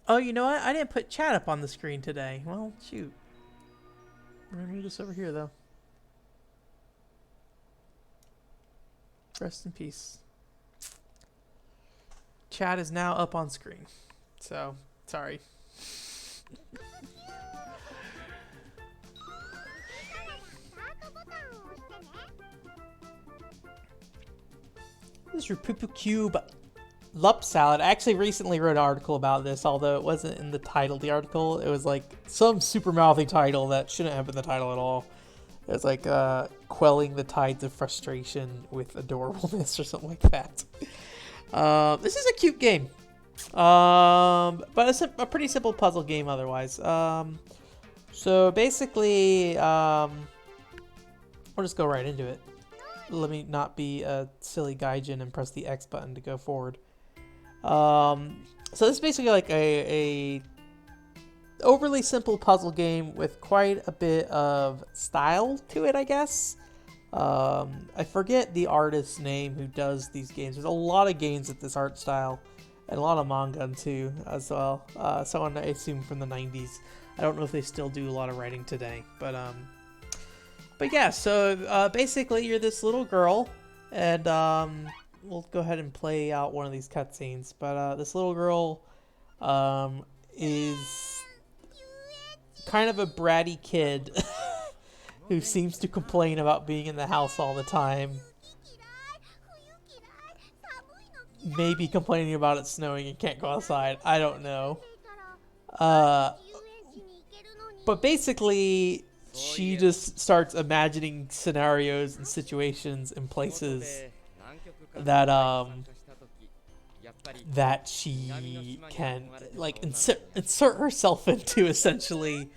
Oh, you know what? I didn't put chat up on the screen today. Well, shoot. We're gonna move this over here, though. Rest in peace. Chat is now up on screen. So, sorry. This is Rupupu Cube Lup Salad. I actually recently wrote an article about this, although it wasn't in the title of the article. It was like some super mouthy title that shouldn't have been the title at all. It was like quelling the tides of frustration with adorableness or something like that. This is a cute game. But it's a pretty simple puzzle game otherwise. So basically, we'll just go right into it. Let me not be a silly gaijin and press the X button to go forward. So this is basically like a overly simple puzzle game with quite a bit of style to it, I guess. I forget the artist's name who does these games. There's a lot of games with this art style, and a lot of manga too as well. Someone I assume from the 90s. I don't know if they still do a lot of writing today, but yeah. So basically, you're this little girl, and we'll go ahead and play out one of these cutscenes. But this little girl is kind of a bratty kid who seems to complain about being in the house all the time. Maybe complaining about it snowing and can't go outside. I don't know. But basically, she just starts imagining scenarios and situations and places that she can like insert herself into, essentially.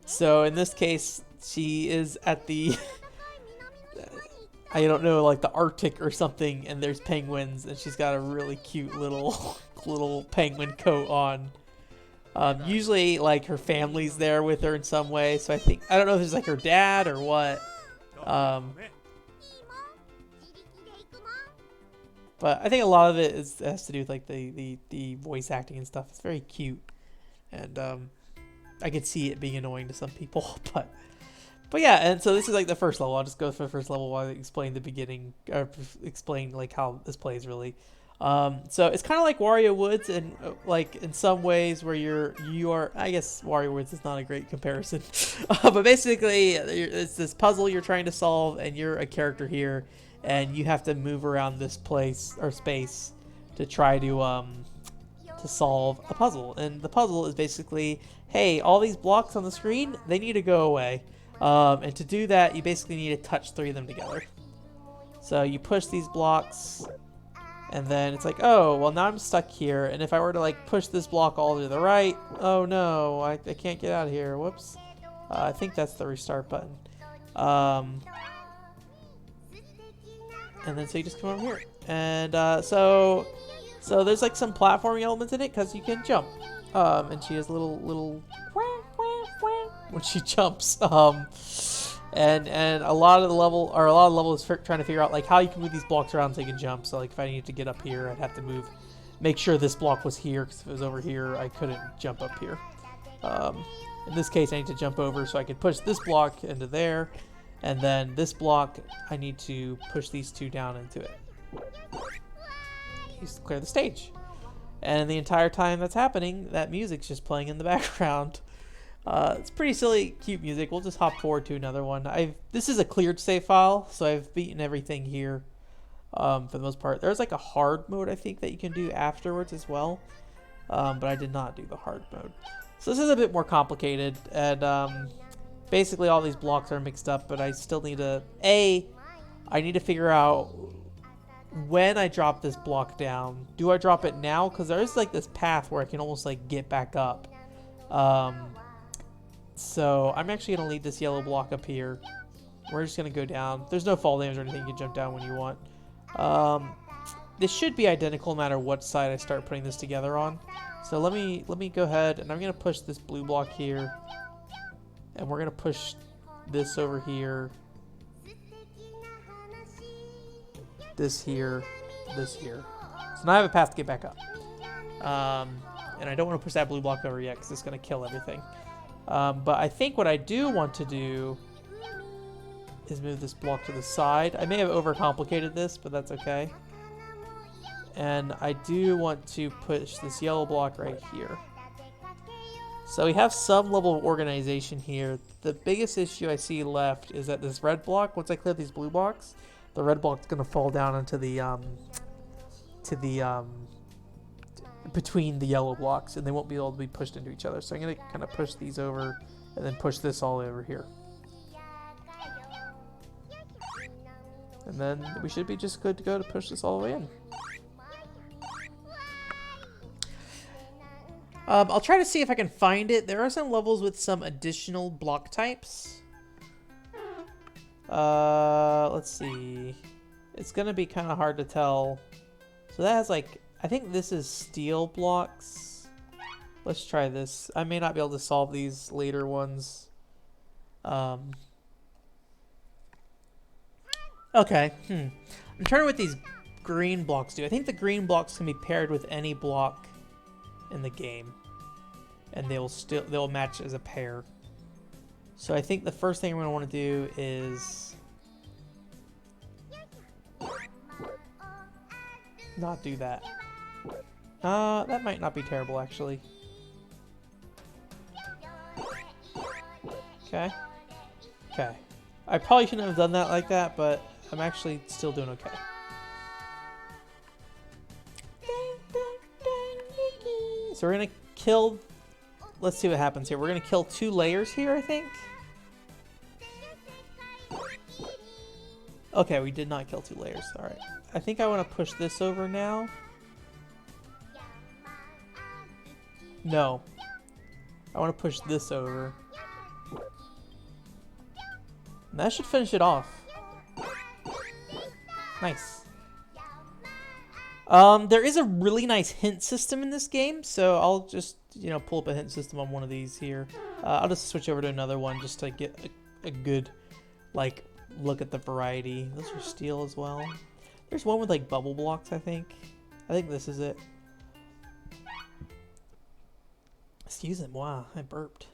So in this case, she is at the I don't know, like the Arctic or something, and there's penguins, and she's got a really cute little penguin coat on. Usually, like, her family's there with her in some way, so I don't know if it's like her dad or what. But I think a lot of it has to do with like the voice acting and stuff. It's very cute, and I could see it being annoying to some people, but yeah. And so this is like the first level. I'll just go for the first level while I explain the beginning, or explain like how this plays really. So it's kind of like Wario Woods, and like in some ways where you are. I guess Wario Woods is not a great comparison, but basically it's this puzzle you're trying to solve, and you're a character here, and you have to move around this place or space to try to solve a puzzle. And the puzzle is basically, hey, all these blocks on the screen, they need to go away. And to do that, you basically need to touch 3 of them together. So you push these blocks, and then it's like, oh, well, now I'm stuck here. And if I were to like push this block all to the right, oh no, I can't get out of here. Whoops. I think that's the restart button. And then so you just come over here. And so there's like some platforming elements in it because you can jump. And she has little when she jumps. And a lot of the level is trying to figure out like how you can move these blocks around so you can jump. So like if I needed to get up here, I'd have to make sure this block was here, because if it was over here, I couldn't jump up here. In this case, I need to jump over so I could push this block into there, and then this block, I need to push these 2 down into it. Just clear the stage. And the entire time that's happening, that music's just playing in the background. It's pretty silly, cute music. We'll just hop forward to another one. This is a cleared save file, so I've beaten everything here for the most part. There's like a hard mode, I think, that you can do afterwards as well, but I did not do the hard mode. So this is a bit more complicated, and basically all these blocks are mixed up, but I still need to... I need to figure out when I drop this block down. Do I drop it now? Because there is like this path where I can almost like get back up. So I'm actually going to leave this yellow block up here. We're just going to go down. There's no fall damage or anything. You can jump down when you want. This should be identical no matter what side I start putting this together on. So let me go ahead, and I'm going to push this blue block here. And we're going to push this over here. This here. this here. So now I have a path to get back up. And I don't want to push that blue block over yet because it's going to kill everything. But I think what I do want to do is move this block to the side. I may have overcomplicated this, but that's okay. And I do want to push this yellow block right here. So we have some level of organization here. The biggest issue I see left is that this red block, once I clear these blue blocks, the red block's going to fall down into the between the yellow blocks, and they won't be able to be pushed into each other. So I'm going to kind of push these over and then push this all over here. And then we should be just good to go to push this all the way in. I'll try to see if I can find it. There are some levels with some additional block types. Let's see. It's going to be kind of hard to tell. So that has like, I think this is steel blocks. Let's try this. I may not be able to solve these later ones. Okay. I'm trying to what these green blocks do. I think the green blocks can be paired with any block in the game, and they'll match as a pair. So I think the first thing I'm going to want to do is not do that. That might not be terrible actually. Okay. Okay. I probably shouldn't have done that like that, but I'm actually still doing okay. So we're gonna kill, let's see what happens here. We're gonna kill 2 layers here, I think. Okay, we did not kill 2 layers. All right. I think I want to push this over now. No. I want to push this over. And that should finish it off. Nice. There is a really nice hint system in this game, so I'll just, pull up a hint system on one of these here. I'll just switch over to another one just to get a good, look at the variety. Those are steel as well. There's one with, bubble blocks, I think. I think this is it. Excuse me, wow, I burped.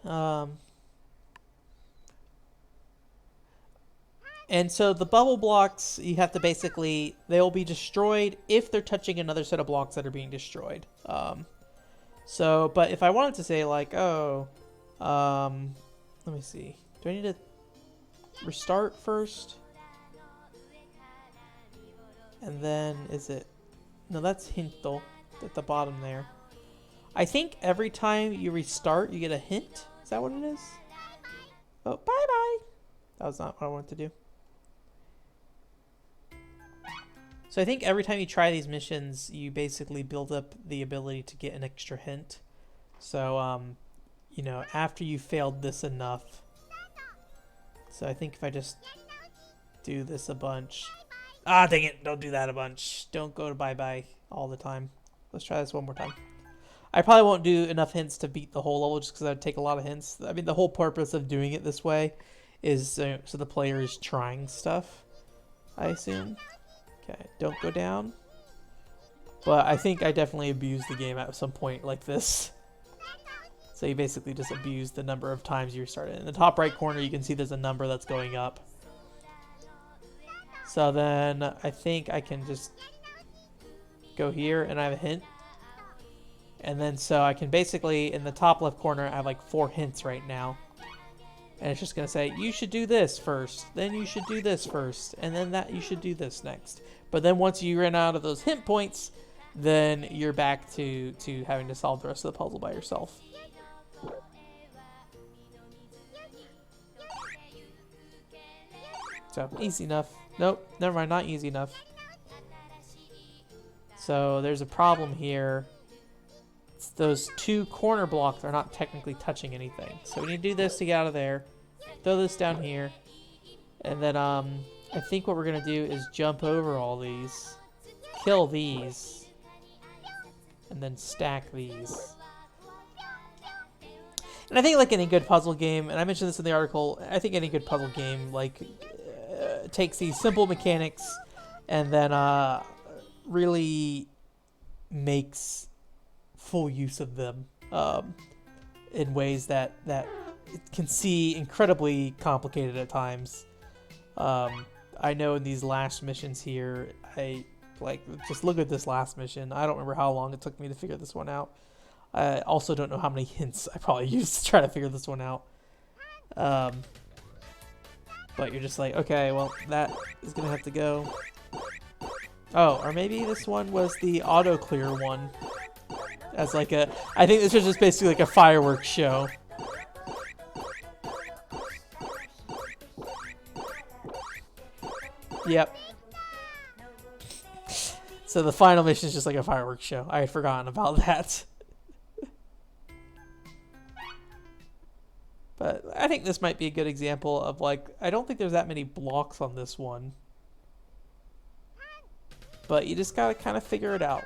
And so the bubble blocks, you have to basically, they'll be destroyed if they're touching another set of blocks that are being destroyed. But if I wanted to say let me see. Do I need to restart first? And then no, that's Hinto at the bottom there. I think every time you restart, you get a hint. Is that what it is? Oh, bye-bye. That was not what I wanted to do. So I think every time you try these missions, you basically build up the ability to get an extra hint. So, after you failed this enough. So I think if I just do this a bunch. Ah, dang it. Don't do that a bunch. Don't go to bye-bye all the time. Let's try this one more time. I probably won't do enough hints to beat the whole level just because that would take a lot of hints. I mean, the whole purpose of doing it this way is so the player is trying stuff, I assume. Okay, don't go down. But I think I definitely abused the game at some point like this. So you basically just abuse the number of times you restart it. In the top right corner, you can see there's a number that's going up. So then I think I can just go here and I have a hint. And then so I can basically, in the top left corner, I have 4 hints right now. And it's just going to say, you should do this first, then you should do this first, and then that you should do this next. But then once you run out of those hint points, then you're back to having to solve the rest of the puzzle by yourself. So, easy enough. Nope, never mind, not easy enough. So, there's a problem here. Those 2 corner blocks are not technically touching anything. So we need to do this to get out of there. Throw this down here. And then I think what we're going to do is jump over all these. Kill these. And then stack these. And I think like any good puzzle game, and I mentioned this in the article, I think any good puzzle game takes these simple mechanics and then really makes full use of them in ways that it can see incredibly complicated at times. I know in these last missions here, just look at this last mission. I don't remember how long it took me to figure this one out. I also don't know how many hints I probably used to try to figure this one out. But you're just like, okay, well, that is gonna have to go. Oh, or maybe this one was the auto clear one. As like I think this was just basically like a fireworks show. Yep. So the final mission is just like a fireworks show. I had forgotten about that. But I think this might be a good example of like, I don't think there's that many blocks on this one. But you just gotta kind of figure it out.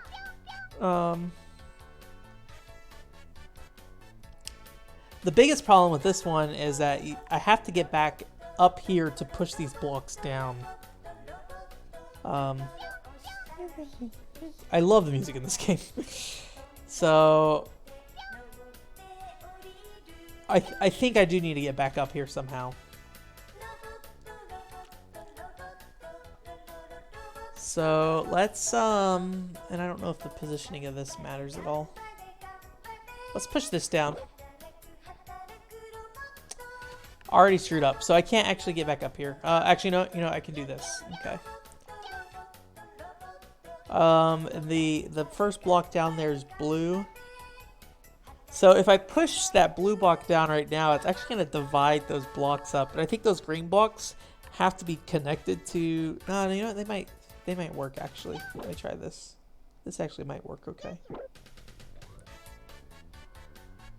The biggest problem with this one is that I have to get back up here to push these blocks down. I love the music in this game. So I think I do need to get back up here somehow. So let's and I don't know if the positioning of this matters at all. Let's push this down. Already screwed up, so I can't actually get back up here. Actually, no, I can do this. Okay. The first block down there is blue. So if I push that blue block down right now, it's actually going to divide those blocks up. But I think those green blocks have to be connected to... No, you know what? They might work, actually. Let me try this. This actually might work okay.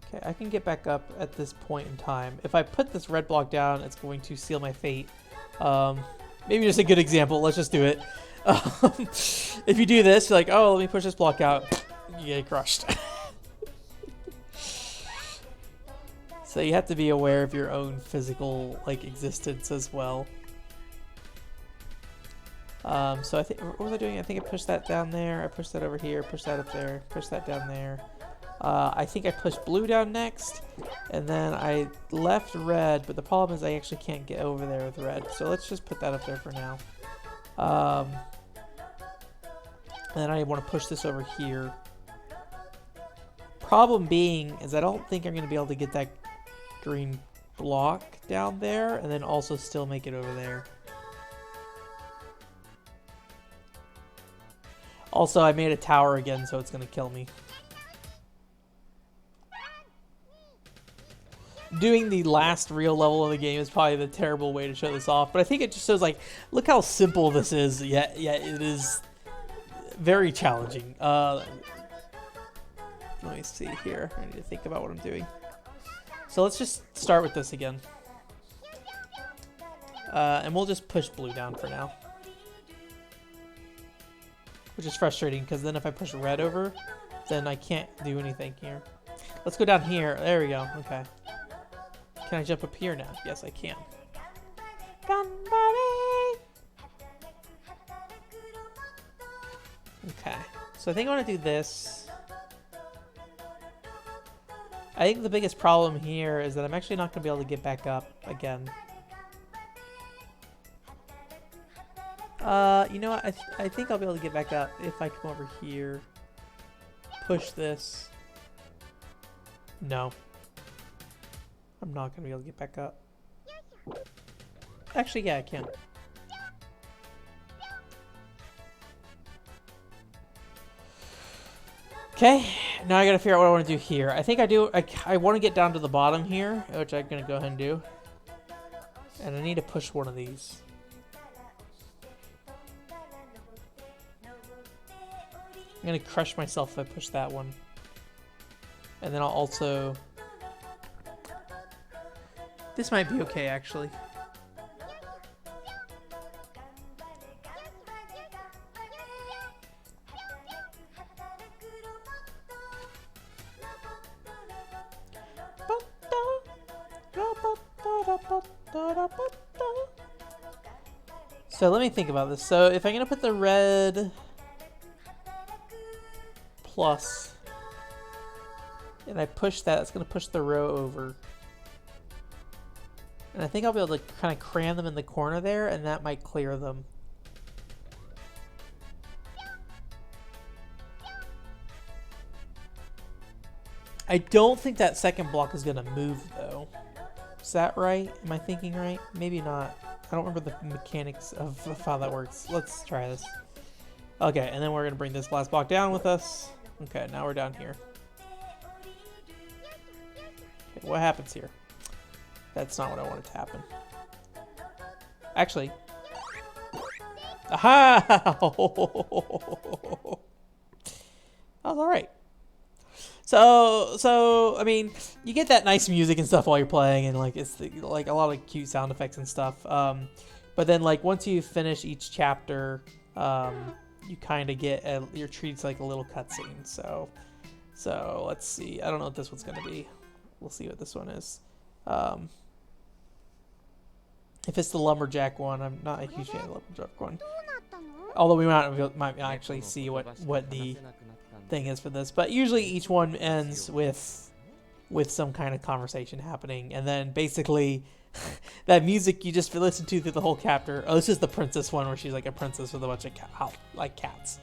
Okay, I can get back up at this point in time. If I put this red block down, it's going to seal my fate. Maybe just a good example. Let's just do it. If you do this, you're like, oh, let me push this block out. You get crushed. So you have to be aware of your own physical existence as well. So I think, what was I doing? I think I pushed that down there. I pushed that over here. Pushed that up there. Pushed that down there. I think I pushed blue down next, and then I left red, but the problem is I actually can't get over there with red. So let's just put that up there for now. And then I want to push this over here. Problem being is I don't think I'm going to be able to get that green block down there and then also still make it over there. Also, I made a tower again, so it's going to kill me. Doing the last real level of the game is probably the terrible way to show this off, but I think it just shows, like, look how simple this is, yet it is very challenging. Let me see here. I need to think about what I'm doing. So let's just start with this again. And we'll just push blue down for now. Which is frustrating, because then if I push red over, then I can't do anything here. Let's go down here. There we go. Okay. Can I jump up here now? Yes, I can. Okay. So I think I want to do this. I think the biggest problem here is that I'm actually not going to be able to get back up again. You know what? I think I'll be able to get back up if I come over here. Push this. No. I'm not going to be able to get back up. Actually, yeah, I can. Okay, now I gotta figure out what I want to do here. I think I want to get down to the bottom here, which I'm gonna go ahead and do. And I need to push one of these. I'm gonna crush myself if I push that one. And then I'll also... This might be okay, actually. So let me think about this. So if I'm gonna put the red plus, and I push that, it's going to push the row over. And I think I'll be able to kind of cram them in the corner there, and that might clear them. I don't think that second block is going to move, though. Is that right? Am I thinking right? Maybe not. I don't remember the mechanics of how that works. Let's try this. Okay, and then we're going to bring this last block down with us. Okay, now we're down here. Okay, what happens here? That's not what I wanted to happen. Actually. Aha! That was alright. So I mean, you get that nice music and stuff while you're playing, and like it's like a lot of cute sound effects and stuff. But then like once you finish each chapter, you kind of get you're treated like a little cutscene. So let's see. I don't know what this one's gonna be. We'll see what this one is. If it's the lumberjack one, I'm not a huge fan of the lumberjack one. Although we might actually see what the thing is for this, but usually each one ends with some kind of conversation happening, and then basically that music you just listen to through the whole chapter. Oh, this is the princess one where she's like a princess with a bunch of cats.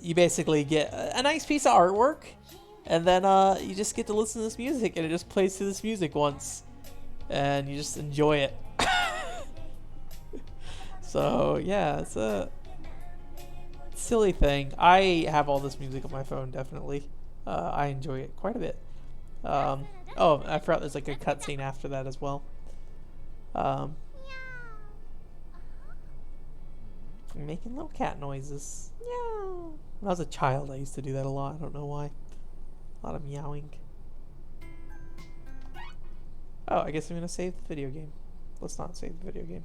You basically get a nice piece of artwork, and then you just get to listen to this music, and it just plays to this music once, and you just enjoy it. So yeah, it's a silly thing. I have all this music on my phone, definitely. I enjoy it quite a bit. Oh, I forgot there's like a cutscene after that as well. I'm making little cat noises. Meow. When I was a child, I used to do that a lot. I don't know why. A lot of meowing. Oh, I guess I'm gonna save the video game. Let's not save the video game.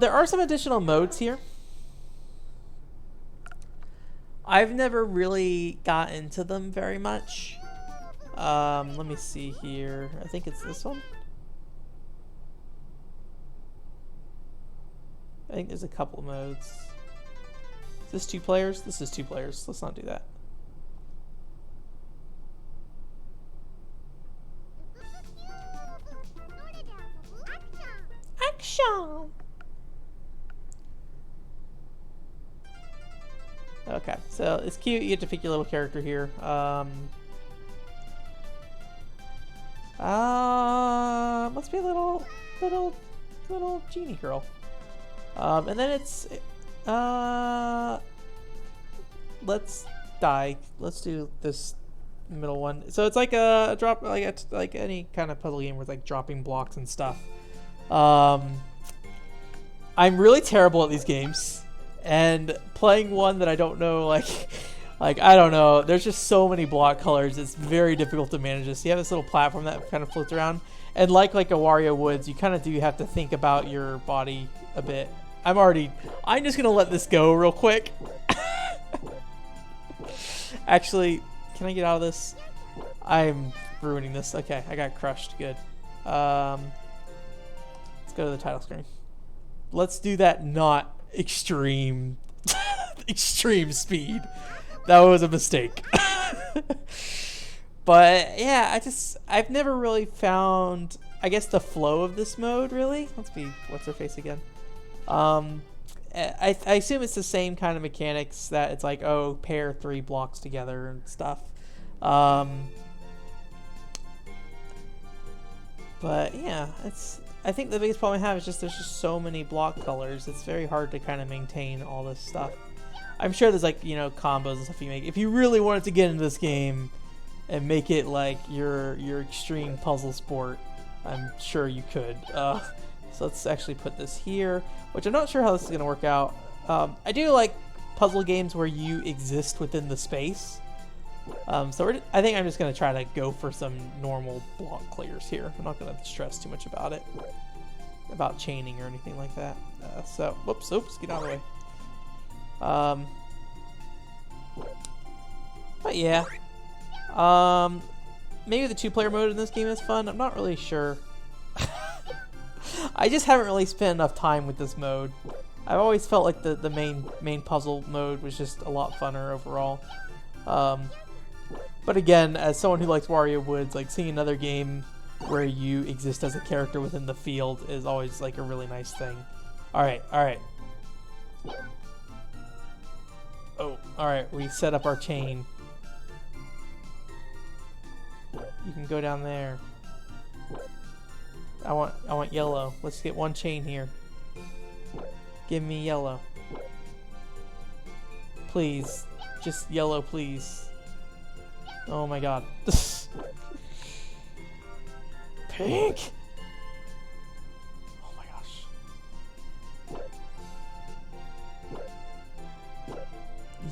There are some additional modes here. I've never really got into them very much. Let me see here. I think it's this one. I think there's a couple modes. Is this 2 players? This is 2 players. Let's not do that. Action! Okay, so it's cute. You get to pick your little character here. Must be a little genie girl. And then it's let's die. Let's do this middle one. So it's like a drop, like any kind of puzzle game where it's like dropping blocks and stuff. I'm really terrible at these games. And playing one that I don't know, like I don't know, there's just so many block colors, it's very difficult to manage this. You have this little platform that kind of floats around, and like a Wario Woods, you kind of do have to think about your body a bit. I'm just gonna let this go real quick. Actually, can I get out of this? I'm ruining this. Okay, I got crushed. Good. Let's go to the title screen. Let's do that not extreme speed. That was a mistake. But yeah, I've never really found, I guess, the flow of this mode really. Let's be, what's her face again? I assume it's the same kind of mechanics, that it's like, oh, pair 3 blocks together and stuff. But yeah, I think the biggest problem I have is just there's just so many block colors. It's very hard to kind of maintain all this stuff. I'm sure there's like, combos and stuff you make. If you really wanted to get into this game and make it like your extreme puzzle sport, I'm sure you could. So let's actually put this here, which I'm not sure how this is going to work out. I do like puzzle games where you exist within the space. So I think I'm just going to try to go for some normal block clears here. I'm not going to stress too much about it, about chaining or anything like that. So, whoops, get out of the way. But yeah, maybe the 2-player mode in this game is fun. I'm not really sure. I just haven't really spent enough time with this mode. I've always felt like the main puzzle mode was just a lot funner overall. But again, as someone who likes Wario Woods, like seeing another game where you exist as a character within the field is always like a really nice thing. Alright, alright. Oh, alright, we set up our chain. You can go down there. I want yellow. Let's get one chain here. Give me yellow. Please. Just yellow, please. Oh my god. Pink! Oh my gosh.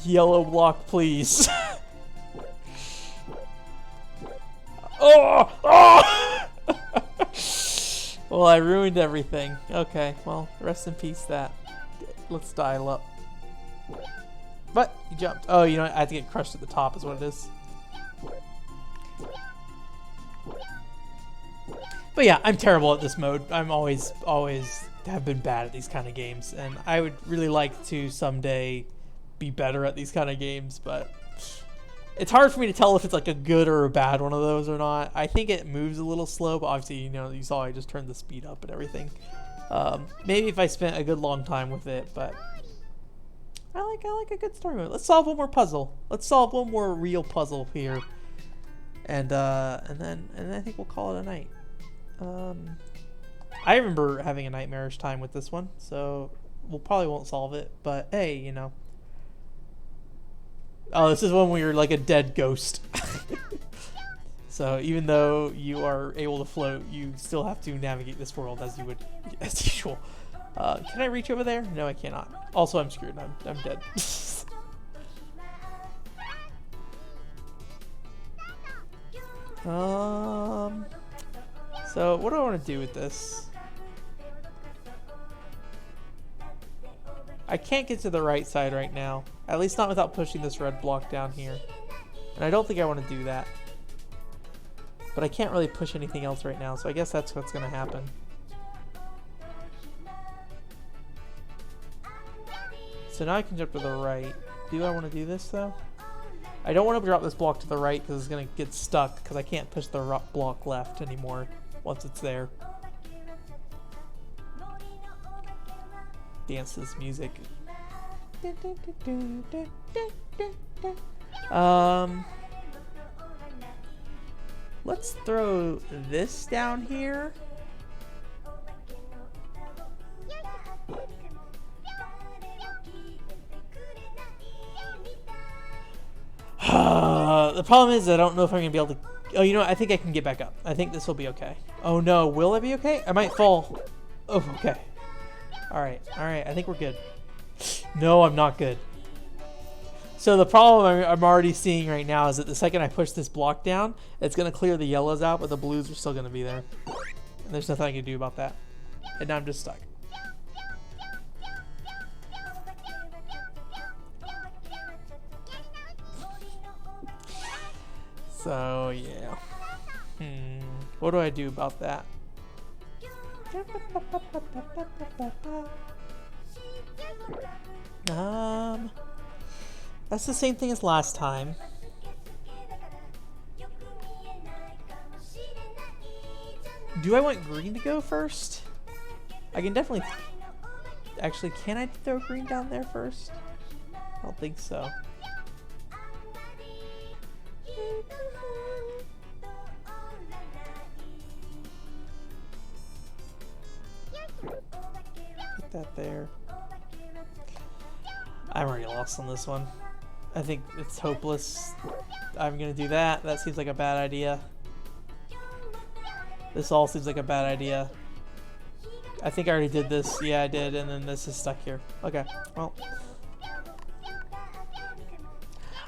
Yellow block, please. Oh! Oh! Well, I ruined everything. Okay, well, rest in peace that. Let's dial up. But, you jumped. Oh, you know what? I have to get crushed at the top is what it is. But yeah, I'm terrible at this mode. I'm always have been bad at these kind of games. And I would really like to someday be better at these kind of games, but it's hard for me to tell if it's like a good or a bad one of those or not. I think it moves a little slow, but obviously, you know, you saw I just turned the speed up and everything. Maybe if I spent a good long time with it, but I like a good story mode. Let's solve one more puzzle. Let's solve one more real puzzle here, and then I think we'll call it a night. I remember having a nightmarish time with this one, so we'll probably won't solve it. But hey, you know. Oh, this is one where you're like a dead ghost. So even though you are able to float, you still have to navigate this world as you would, as usual. Can I reach over there? No, I cannot. Also, I'm screwed. I'm dead. So what do I want to do with this? I can't get to the right side right now. At least not without pushing this red block down here. And I don't think I want to do that. But I can't really push anything else right now, so I guess that's what's going to happen. So now I can jump to the right. Do I want to do this though? I don't want to drop this block to the right because it's going to get stuck because I can't push the block left anymore once it's there. Dance to this music. Let's throw this down here. The problem is I don't know if I'm gonna be able to. Oh, you know what? I think I can get back up. I think this will be okay. Oh no, will I be okay? I might fall. Oh, okay. All right. I think we're good. No, I'm not good. So the problem I'm already seeing right now is that the second I push this block down, it's gonna clear the yellows out, but the blues are still gonna be there. And there's nothing I can do about that. And now I'm just stuck. So yeah. What do I do about that? That's the same thing as last time. Do I want green to go first? I can definitely. Actually, can I throw green down there first? I don't think so. Put that there. I'm already lost on this one. I think it's hopeless. I'm gonna do that. That seems like a bad idea. This all seems like a bad idea. I think I already did this. Yeah, I did, and then this is stuck here. Okay, well.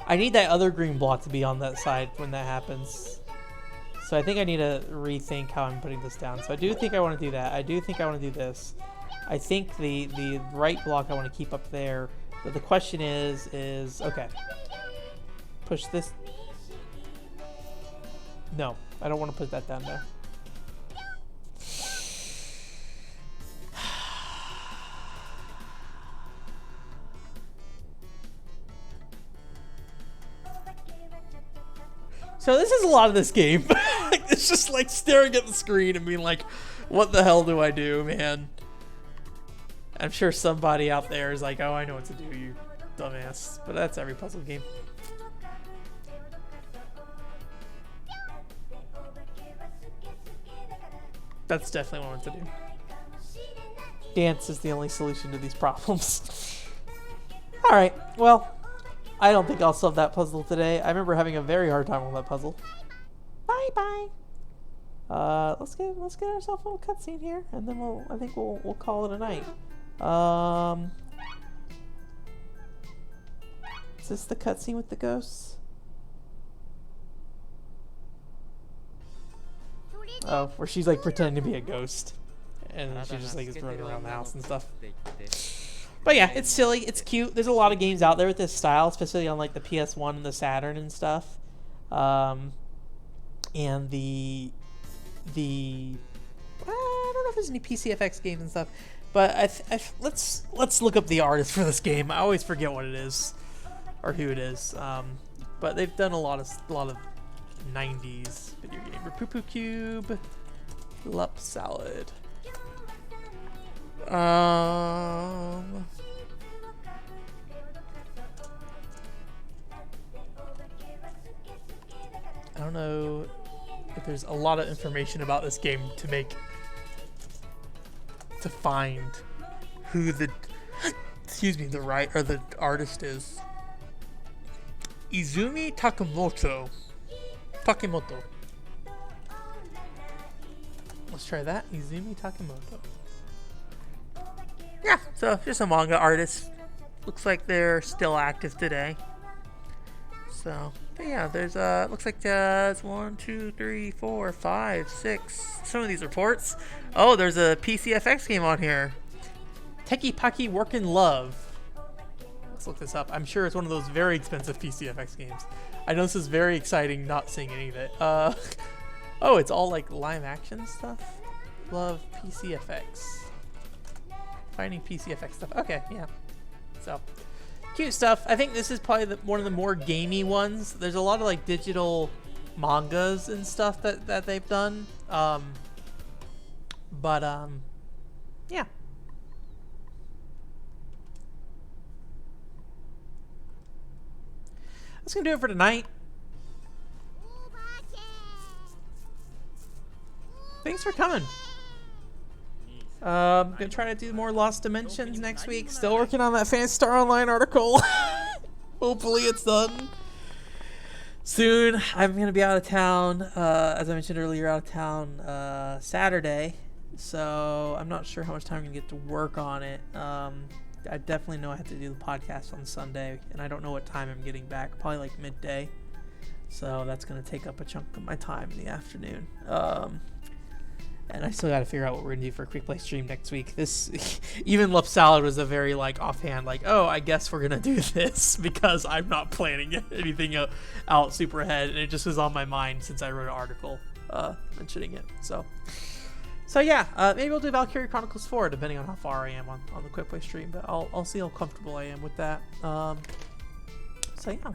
I need that other green block to be on that side when that happens. So I think I need to rethink how I'm putting this down. So I do think I want to do that. I do think I want to do this. I think the right block I want to keep up there. But the question is okay. Push this. No, I don't want to put that down there. So this is a lot of this game. It's just like staring at the screen and being like, what the hell do I do, man? I'm sure somebody out there is like, oh, I know what to do, you dumbass. But that's every puzzle game. That's definitely what I want to do. Dance is the only solution to these problems. Alright, well, I don't think I'll solve that puzzle today. I remember having a very hard time with that puzzle. Bye-bye. Let's get ourselves a little cutscene here, and then I think we'll call it a night. Is this the cutscene with the ghosts? Oh, where she's like pretending to be a ghost, and then she just like is running around the house and stuff. But yeah, it's silly, it's cute. There's a lot of games out there with this style, especially on like the PS1 and the Saturn and stuff. And the I don't know if there's any PCFX games and stuff, but let's look up the artist for this game. I always forget what it is or who it is. But they've done a lot of 90s video game. Rupupu Cube Lup Salad. I don't know if there's a lot of information about this game to find who the the artist is. Izumi Takemoto. Let's try that. Izumi Takemoto. Yeah, so just a manga artist. Looks like they're still active today. So, but yeah, there's looks like there's 1, 2, 3, 4, 5, 6. Some of these reports. Oh, there's a PCFX game on here. Tekipaki Workin' Love. Let's look this up. I'm sure it's one of those very expensive PCFX games. I know this is very exciting, not seeing any of it. Oh, it's all like live action stuff. Love PCFX. Finding PCFX stuff. Okay, yeah. So, cute stuff. I think this is probably one of the more gamey ones. There's a lot of like digital mangas and stuff that they've done. Yeah. That's gonna do it for tonight. Thanks for coming. Gonna try to do more Lost Dimensions next week. Still working on that Phantasy Star Online article. Hopefully it's done soon. I'm gonna be out of town, as I mentioned earlier, out of town Saturday. So I'm not sure how much time I'm gonna get to work on it. I definitely know I have to do the podcast on Sunday, and I don't know what time I'm getting back. Probably like midday. So that's gonna take up a chunk of my time in the afternoon. And I still got to figure out what we're gonna do for a quick play stream next week. This, even Lup Salad was a very like offhand, like, oh, I guess we're gonna do this because I'm not planning anything out super ahead, and it just was on my mind since I wrote an article mentioning it. So yeah, maybe we'll do Valkyrie Chronicles 4 depending on how far I am on the quick play stream. But I'll see how comfortable I am with that. So yeah.